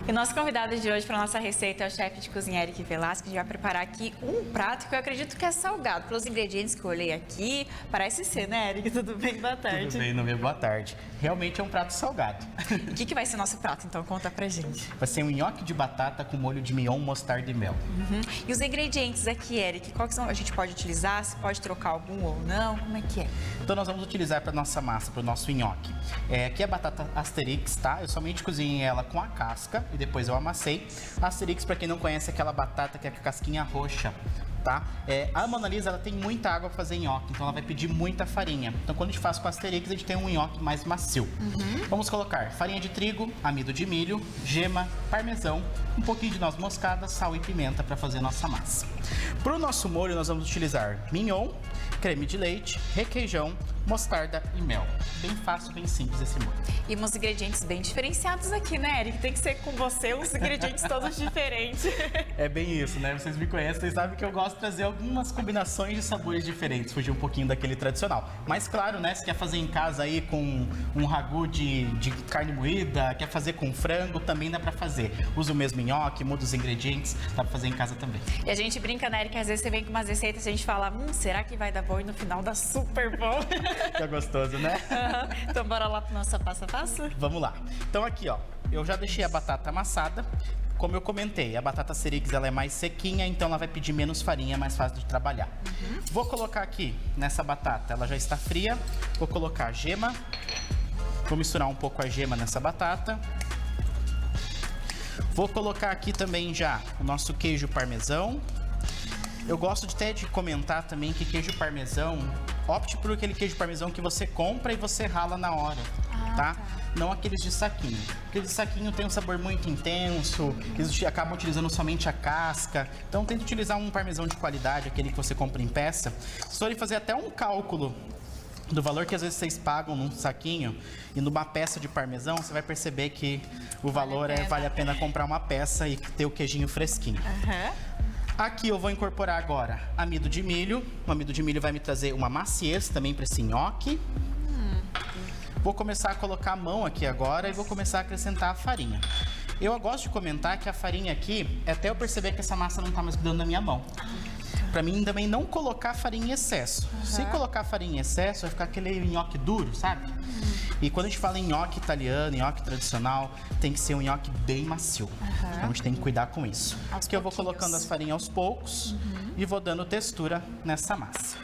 E nosso convidado de hoje para a nossa receita é o chefe de cozinha Eric Velasco. A gente vai preparar aqui um prato que eu acredito que é salgado. Pelos ingredientes que eu olhei aqui, parece ser, né, Eric? Tudo bem? Boa tarde. Tudo bem, Noemi? Boa tarde. Realmente é um prato salgado. O que vai ser nosso prato, então? Conta pra gente. Vai ser um nhoque de batata com molho de mignon, mostarda e mel. E os ingredientes aqui, Eric, quais são? A gente pode utilizar? Se pode trocar algum ou não? Como é que é? Então nós vamos utilizar para nossa massa, para o nosso nhoque. Aqui é a batata Asterix, tá? Eu somente cozinhei ela com a casca e depois eu amassei. Asterix, para quem não conhece, é aquela batata que é com a casquinha roxa, tá? A Mona Lisa, ela tem muita água para fazer nhoque, então ela vai pedir muita farinha. Então quando a gente faz com a Asterix, a gente tem um nhoque mais macio. Vamos colocar farinha de trigo, amido de milho, gema, parmesão, um pouquinho de noz moscada, sal e pimenta para fazer nossa massa. Para o nosso molho, nós vamos utilizar mignon, creme de leite, requeijão, mostarda e mel. Bem fácil, bem simples esse molho. E uns ingredientes bem diferenciados aqui, né, Eric? Tem que ser com você uns ingredientes todos diferentes. É bem isso, né? Vocês me conhecem, vocês sabem que eu gosto de trazer algumas combinações de sabores diferentes, fugir um pouquinho daquele tradicional. Mas claro, né, se quer fazer em casa aí com um ragu de carne moída, quer fazer com frango, também dá pra fazer. Usa o mesmo nhoque, muda os ingredientes, dá pra fazer em casa também. E a gente brinca, né, Eric? Às vezes você vem com umas receitas e a gente fala, será que vai dar bom? E no final dá super bom. Tá gostoso, né? Então bora lá pro nosso passo a passo? Vamos lá. Então aqui, ó, eu já deixei a batata amassada. Como eu comentei, a batata Asterix, ela é mais sequinha, então ela vai pedir menos farinha, mais fácil de trabalhar. Vou colocar aqui nessa batata, ela já está fria. Vou colocar gema. Vou misturar um pouco a gema nessa batata. Vou colocar aqui também já o nosso queijo parmesão. Eu gosto de comentar também que queijo parmesão, opte por aquele queijo parmesão que você compra e você rala na hora, tá? Não aqueles de saquinho. Aqueles de saquinho tem um sabor muito intenso, eles acabam utilizando somente a casca. Então tente utilizar um parmesão de qualidade, aquele que você compra em peça. Se forem fazer até um cálculo do valor que às vezes vocês pagam num saquinho e numa peça de parmesão, você vai perceber que o valor vale a pena comprar uma peça e ter o queijinho fresquinho. Aqui eu vou incorporar agora amido de milho. O amido de milho vai me trazer uma maciez também para esse nhoque. Vou começar a colocar a mão aqui agora e vou começar a acrescentar a farinha. Eu gosto de comentar que a farinha aqui, até eu perceber que essa massa não está mais grudando na minha mão. Para mim também não colocar farinha em excesso. Se colocar farinha em excesso, vai ficar aquele nhoque duro, sabe? E quando a gente fala em nhoque italiano, nhoque tradicional, tem que ser um nhoque bem macio. Então a gente tem que cuidar com isso. Aqui eu vou colocando as farinhas aos poucos e vou dando textura nessa massa.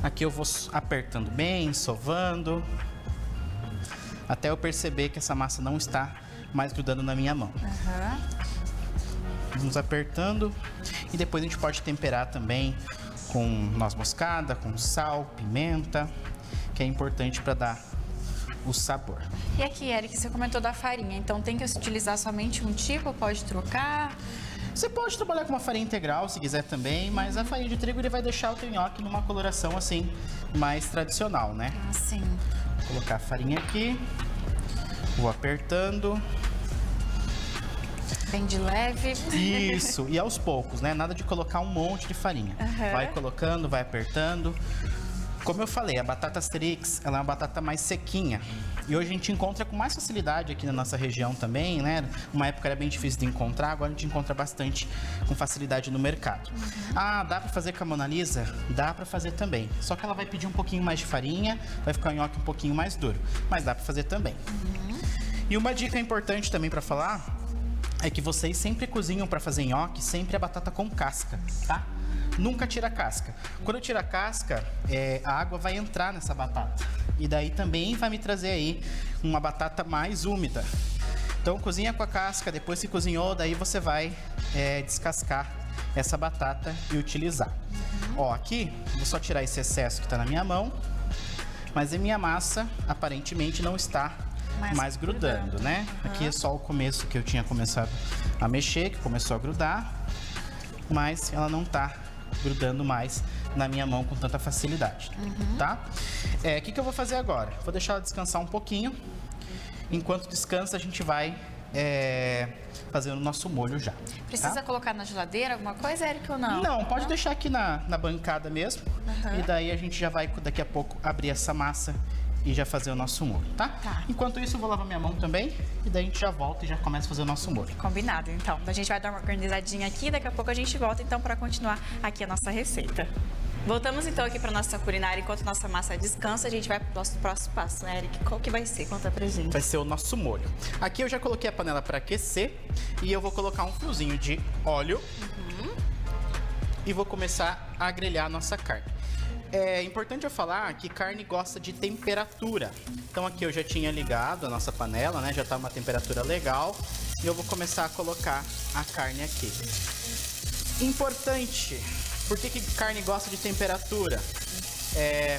Aqui eu vou apertando bem, sovando, até eu perceber que essa massa não está mais grudando na minha mão. Vamos apertando e depois a gente pode temperar também com noz moscada, com sal, pimenta, que é importante para dar o sabor. E aqui, Eric, você comentou da farinha, então tem que utilizar somente um tipo, pode trocar? Você pode trabalhar com uma farinha integral se quiser também, mas a farinha de trigo ele vai deixar o teu nhoque numa coloração assim mais tradicional, né? Sim. Vou colocar a farinha aqui, vou apertando. Bem de leve. Isso, e aos poucos, né? Nada de colocar um monte de farinha. Vai colocando, vai apertando. Como eu falei, a batata Asterix, ela é uma batata mais sequinha. E hoje a gente encontra com mais facilidade aqui na nossa região também, né? Uma época era bem difícil de encontrar, agora a gente encontra bastante com facilidade no mercado. Ah, dá pra fazer com a Mona Lisa? Dá pra fazer também. Só que ela vai pedir um pouquinho mais de farinha, vai ficar o nhoque um pouquinho mais duro. Mas dá pra fazer também. E uma dica importante também pra falar é que vocês sempre cozinham para fazer nhoque, sempre a batata com casca, tá? Nunca tira a casca. Quando eu tiro a casca, a água vai entrar nessa batata. E daí também vai me trazer aí uma batata mais úmida. Então cozinha com a casca, depois que cozinhou, daí você vai descascar essa batata e utilizar. Ó, aqui, vou só tirar esse excesso que está na minha mão. Mas a minha massa, aparentemente, não está mais grudando, né? Aqui é só o começo que eu tinha começado a mexer, que começou a grudar, mas ela não tá grudando mais na minha mão com tanta facilidade, tá? O que eu vou fazer agora? Vou deixar ela descansar um pouquinho. Enquanto descansa, a gente vai fazendo o nosso molho já. Precisa colocar na geladeira alguma coisa, Eric, ou não? Não, pode deixar aqui na bancada mesmo. E daí a gente já vai, daqui a pouco, abrir essa massa e já fazer o nosso molho, tá? Tá. Enquanto isso, eu vou lavar minha mão também e daí a gente já volta e já começa a fazer o nosso molho. Combinado, então. A gente vai dar uma organizadinha aqui, daqui a pouco a gente volta, então, para continuar aqui a nossa receita. Voltamos, então, aqui para nossa culinária. Enquanto nossa massa descansa, a gente vai para o nosso próximo passo, né, Eric? Qual que vai ser? Conta pra gente. Vai ser o nosso molho. Aqui eu já coloquei a panela para aquecer e eu vou colocar um fiozinho de óleo e vou começar a grelhar a nossa carne. É importante eu falar que carne gosta de temperatura. Então aqui eu já tinha ligado a nossa panela, né? Já tá uma temperatura legal. E eu vou começar a colocar a carne aqui. Importante, por que carne gosta de temperatura?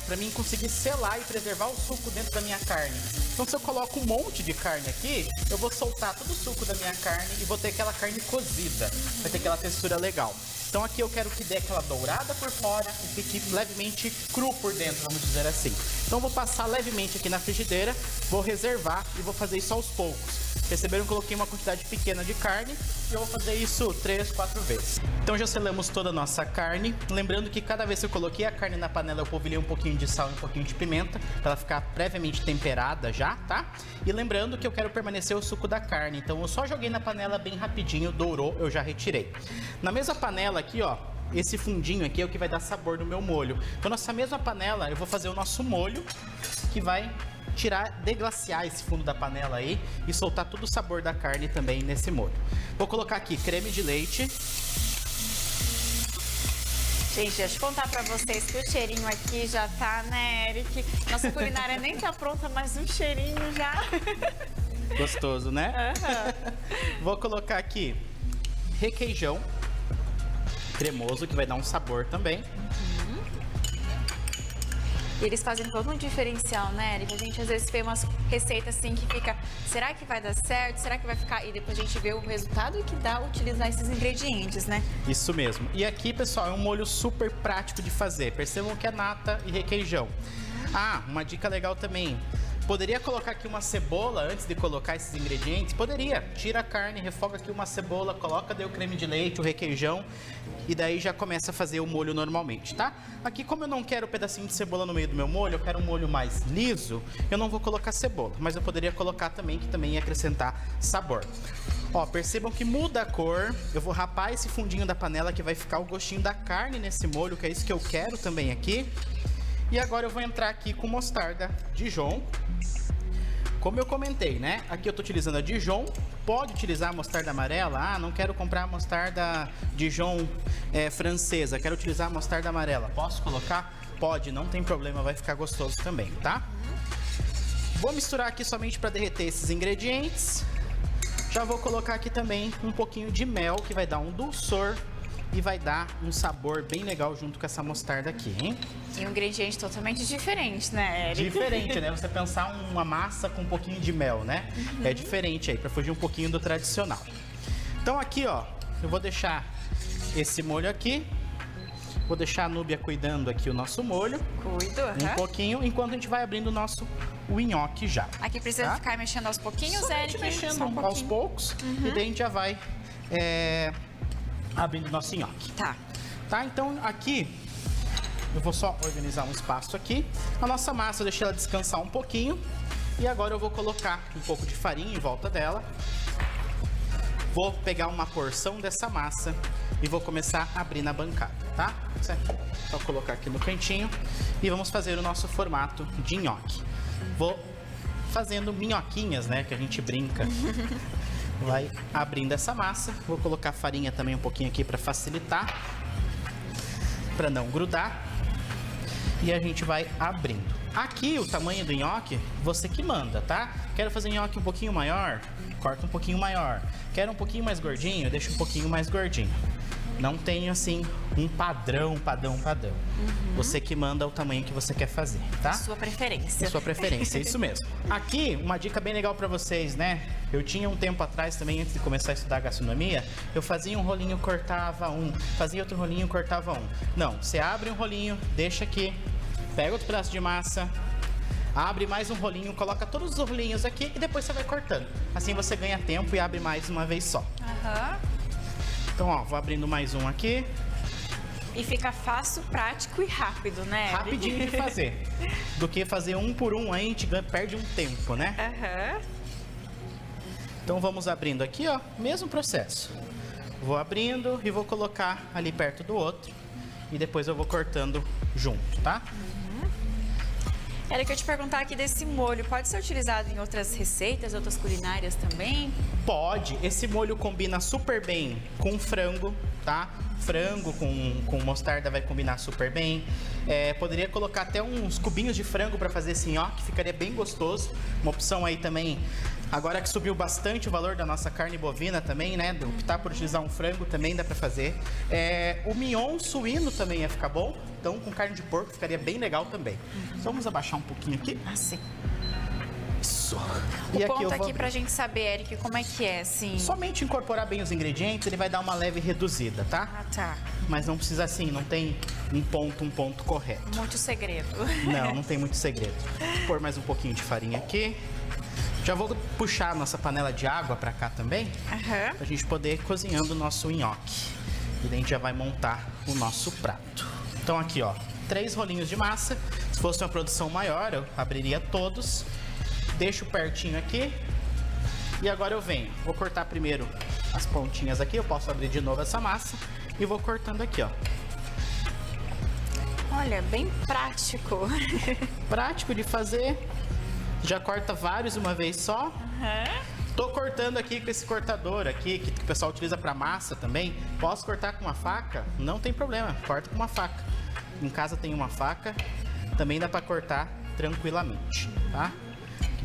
Para mim conseguir selar e preservar o suco dentro da minha carne. Então se eu coloco um monte de carne aqui, eu vou soltar todo o suco da minha carne e vou ter aquela carne cozida. Vai ter aquela textura legal. Então aqui eu quero que dê aquela dourada por fora e fique levemente cru por dentro, vamos dizer assim. Então eu vou passar levemente aqui na frigideira, vou reservar e vou fazer isso aos poucos. Perceberam que eu coloquei uma quantidade pequena de carne e eu vou fazer isso 3, 4 vezes. Então já selamos toda a nossa carne. Lembrando que cada vez que eu coloquei a carne na panela, eu polvilhei um pouquinho de sal e um pouquinho de pimenta para ela ficar previamente temperada já, tá? E lembrando que eu quero permanecer o suco da carne. Então eu só joguei na panela bem rapidinho, dourou, eu já retirei. Na mesma panela aqui, ó, esse fundinho aqui é o que vai dar sabor no meu molho. Então nessa mesma panela eu vou fazer o nosso molho, que vai deglaciar esse fundo da panela aí e soltar todo o sabor da carne também nesse molho. Vou colocar aqui creme de leite. Gente, deixa eu contar pra vocês que o cheirinho aqui já tá, né, Eric? Nossa culinária nem tá pronta, mas um cheirinho já. Gostoso, né? Uhum. Vou colocar aqui requeijão cremoso, que vai dar um sabor também. E eles fazem todo um diferencial, né, Eric? A gente às vezes vê umas receitas assim que fica, será que vai dar certo? Será que vai ficar? E depois a gente vê o resultado que dá utilizar esses ingredientes, né? Isso mesmo. E aqui, pessoal, é um molho super prático de fazer. Percebam que é nata e requeijão. Ah, uma dica legal também. Poderia colocar aqui uma cebola antes de colocar esses ingredientes? Poderia. Tira a carne, refoga aqui uma cebola, coloca daí o creme de leite, o requeijão e daí já começa a fazer o molho normalmente, tá? Aqui, como eu não quero um pedacinho de cebola no meio do meu molho, eu quero um molho mais liso, eu não vou colocar cebola, mas eu poderia colocar também, que também ia acrescentar sabor. Ó, percebam que muda a cor. Eu vou rapar esse fundinho da panela que vai ficar o gostinho da carne nesse molho, que é isso que eu quero também aqui. E agora eu vou entrar aqui com mostarda Dijon. Como eu comentei, né? Aqui eu tô utilizando a Dijon. Pode utilizar a mostarda amarela. Ah, não quero comprar a mostarda Dijon francesa. Quero utilizar a mostarda amarela. Posso colocar? Pode, não tem problema. Vai ficar gostoso também, tá? Vou misturar aqui somente para derreter esses ingredientes. Já vou colocar aqui também um pouquinho de mel, que vai dar um dulçor e vai dar um sabor bem legal junto com essa mostarda aqui, hein? E um ingrediente totalmente diferente, né, Eric? Diferente, né? Você pensar uma massa com um pouquinho de mel, né? É diferente aí, para fugir um pouquinho do tradicional. Então aqui, ó, eu vou deixar esse molho aqui. Vou deixar a Núbia cuidando aqui o nosso molho. Cuido, Um pouquinho, enquanto a gente vai abrindo o nhoque já. Aqui precisa ficar mexendo aos pouquinhos, Somente Eric? mexendo aos poucos. E daí a gente já vai abrindo o nosso nhoque. Tá. Tá, então aqui eu vou só organizar um espaço aqui. A nossa massa eu deixei ela descansar um pouquinho. E agora eu vou colocar um pouco de farinha em volta dela. Vou pegar uma porção dessa massa e vou começar a abrir na bancada, tá? Só colocar aqui no cantinho e vamos fazer o nosso formato de nhoque. Vou fazendo minhoquinhas, né, que a gente brinca. Vai abrindo essa massa. Vou colocar farinha também um pouquinho aqui para facilitar, para não grudar. E a gente vai abrindo. Aqui o tamanho do nhoque, você que manda, tá? Quero fazer nhoque um pouquinho maior, corta um pouquinho maior. Quero um pouquinho mais gordinho, deixa um pouquinho mais gordinho. Não tenho assim um padrão. Você que manda o tamanho que você quer fazer, tá? Sua preferência. Sua preferência, isso mesmo. Aqui, uma dica bem legal pra vocês, né? Eu tinha um tempo atrás também, antes de começar a estudar gastronomia, eu fazia um rolinho, cortava um, fazia outro rolinho, cortava um. Não, você abre um rolinho, deixa aqui, pega outro pedaço de massa, abre mais um rolinho, coloca todos os rolinhos aqui e depois você vai cortando. Assim você ganha tempo e abre mais uma vez só. Aham. Então, ó, vou abrindo mais um aqui. E fica fácil, prático e rápido, né? Rapidinho de fazer. Do que fazer um por um, aí a gente perde um tempo, né? Aham. Então vamos abrindo aqui, ó, mesmo processo. Vou abrindo e vou colocar ali perto do outro. E depois eu vou cortando junto, tá? Érica, eu te perguntar aqui desse molho, pode ser utilizado em outras receitas, outras culinárias também? Pode. Esse molho combina super bem com frango, tá? Frango com mostarda vai combinar super bem. Poderia colocar até uns cubinhos de frango para fazer esse nhoque, ficaria bem gostoso. Uma opção aí também, agora que subiu bastante o valor da nossa carne bovina também, né? Optar por utilizar um frango também dá para fazer. O mignon suíno também ia ficar bom, então com carne de porco ficaria bem legal também. Então vamos abaixar um pouquinho aqui. Assim. Isso. O ponto aqui pra gente saber, Érica, como é que é, assim... Somente incorporar bem os ingredientes, ele vai dar uma leve reduzida, tá? Ah, tá. Mas não precisa assim, não tem um ponto correto. Muito segredo. Não tem muito segredo. Vou pôr mais um pouquinho de farinha aqui. Já vou puxar a nossa panela de água pra cá também, pra gente poder ir cozinhando o nosso nhoque. E daí a gente já vai montar o nosso prato. Então aqui, ó, 3 rolinhos de massa. Se fosse uma produção maior, eu abriria todos. Deixo pertinho aqui. E agora eu venho. Vou cortar primeiro as pontinhas aqui. Eu posso abrir de novo essa massa. E vou cortando aqui, ó. Olha, bem prático. Prático de fazer. Já corta vários uma vez só. Tô cortando aqui com esse cortador aqui, que o pessoal utiliza para massa também. Posso cortar com uma faca? Não tem problema, corta com uma faca. Em casa tem uma faca. Também dá para cortar tranquilamente, tá?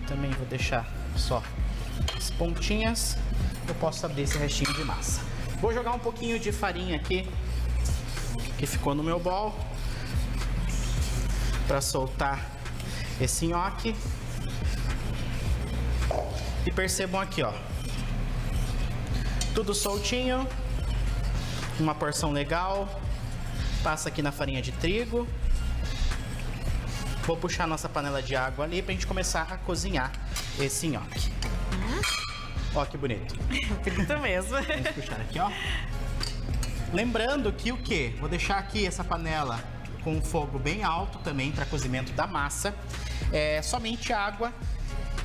Também vou deixar só as pontinhas. Eu posso abrir esse restinho de massa. Vou jogar um pouquinho de farinha aqui, que ficou no meu bol, para soltar esse nhoque. E percebam aqui, ó, tudo soltinho, uma porção legal. Passa aqui na farinha de trigo. Vou puxar nossa panela de água ali pra gente começar a cozinhar esse nhoque. Ó que bonito. Bonito mesmo. Vamos puxar aqui, ó. Lembrando que o quê? Vou deixar aqui essa panela com o fogo bem alto também para cozimento da massa. Somente água.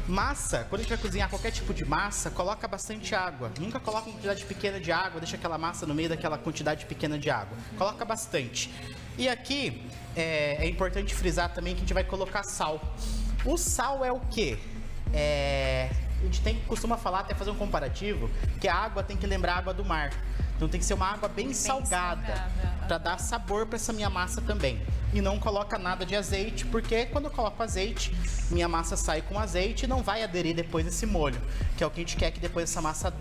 Massa, quando a gente vai cozinhar qualquer tipo de massa, coloca bastante água. Nunca coloca uma quantidade pequena de água, deixa aquela massa no meio daquela quantidade pequena de água. Coloca bastante. E aqui é importante frisar também que a gente vai colocar sal. O sal é o quê? A gente costuma falar, até fazer um comparativo, que a água tem que lembrar a água do mar. Então tem que ser uma água bem salgada, para dar sabor para essa minha massa também. E não coloca nada de azeite, porque quando eu coloco azeite, minha massa sai com azeite e não vai aderir depois esse molho, que é o que a gente quer, que depois essa massa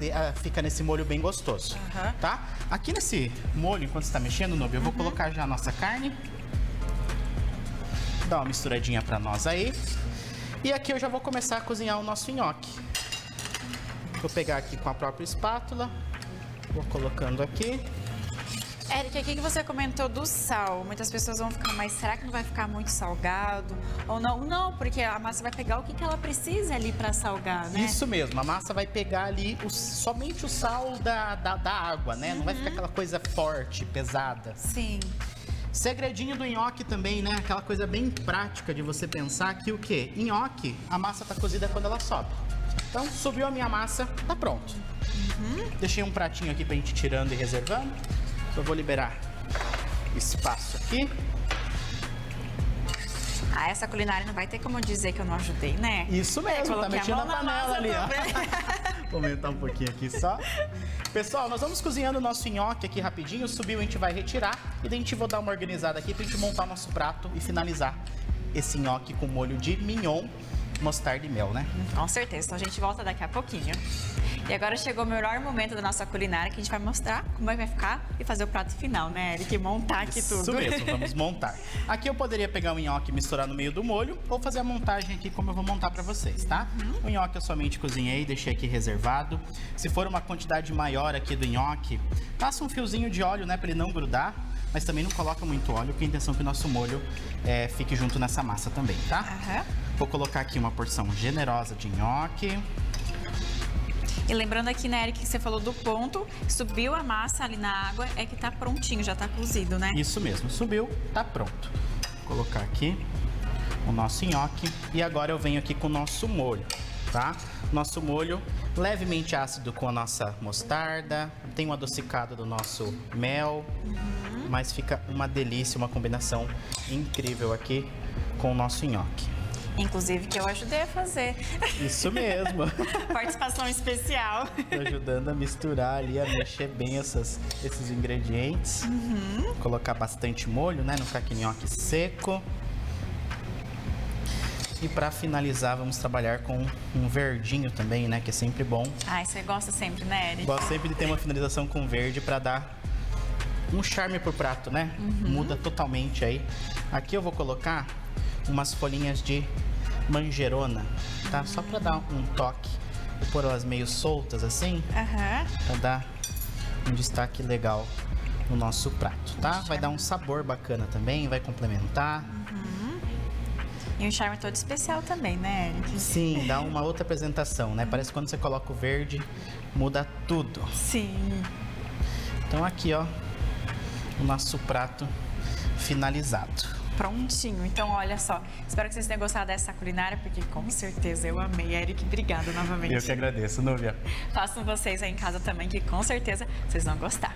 fica nesse molho bem gostoso, tá? Aqui nesse molho, enquanto você está mexendo, Nobi, eu vou colocar já a nossa carne. Dá uma misturadinha para nós aí. E aqui eu já vou começar a cozinhar o nosso nhoque. Vou pegar aqui com a própria espátula. Vou colocando aqui. Érica, o que você comentou do sal? Muitas pessoas vão ficar, mas será que não vai ficar muito salgado? Ou não? Não, porque a massa vai pegar o que ela precisa ali para salgar, né? Isso mesmo, a massa vai pegar ali somente o sal da água, né? Não vai ficar aquela coisa forte, pesada. Sim. Segredinho do nhoque também, né? Aquela coisa bem prática de você pensar que o quê? Nhoque, a massa tá cozida quando ela sobe. Então, subiu a minha massa, tá pronto. Deixei um pratinho aqui pra gente ir tirando e reservando. Eu vou liberar espaço aqui. Ah, essa culinária não vai ter como dizer que eu não ajudei, né? Isso mesmo, tá mexendo na panela ali, ó. Vou aumentar um pouquinho aqui só. Pessoal, nós vamos cozinhando o nosso nhoque aqui rapidinho. Subiu, a gente vai retirar. E daí a gente vai dar uma organizada aqui pra gente montar o nosso prato e finalizar esse nhoque com molho de mignon, mostarda e mel, né? Com certeza. Então a gente volta daqui a pouquinho. E agora chegou o melhor momento da nossa culinária, que a gente vai mostrar como é que vai ficar e fazer o prato final, né, Eric? E montar aqui tudo. Isso mesmo, vamos montar. Aqui eu poderia pegar o nhoque e misturar no meio do molho, ou fazer a montagem aqui como eu vou montar pra vocês, tá? O nhoque eu somente cozinhei, deixei aqui reservado. Se for uma quantidade maior aqui do nhoque, passa um fiozinho de óleo, né, pra ele não grudar. Mas também não coloca muito óleo, porque a intenção é que o nosso molho fique junto nessa massa também, tá? Vou colocar aqui uma porção generosa de nhoque. E lembrando aqui, né, Eric, que você falou do ponto, subiu a massa ali na água, é que tá prontinho, já tá cozido, né? Isso mesmo, subiu, tá pronto. Vou colocar aqui o nosso nhoque e agora eu venho aqui com o nosso molho, tá? Nosso molho levemente ácido com a nossa mostarda, tem um adocicado do nosso mel, mas fica uma delícia, uma combinação incrível aqui com o nosso nhoque. Inclusive que eu ajudei a fazer. Isso mesmo. Participação especial. Tô ajudando a misturar ali, a mexer bem esses ingredientes. Colocar bastante molho, né? Não ficar aquele nhoque seco. E para finalizar, vamos trabalhar com um verdinho também, né? Que é sempre bom. Ai, você gosta sempre, né, Eric? Gosto sempre de ter uma finalização com verde para dar um charme pro prato, né? Muda totalmente aí. Aqui eu vou colocar umas folhinhas de manjerona, tá? Só para dar um toque. Vou pôr elas meio soltas assim, para dar um destaque legal no nosso prato, tá? Vai dar um sabor bacana também, vai complementar. E um charme todo especial também, né, Eric? Sim, dá uma outra apresentação, né? Parece que quando você coloca o verde, muda tudo. Sim. Então aqui, ó, o nosso prato finalizado. Prontinho. Então, olha só. Espero que vocês tenham gostado dessa culinária, porque com certeza eu amei. Eric, obrigada novamente. Eu que agradeço, Núbia. Façam vocês aí em casa também, que com certeza vocês vão gostar.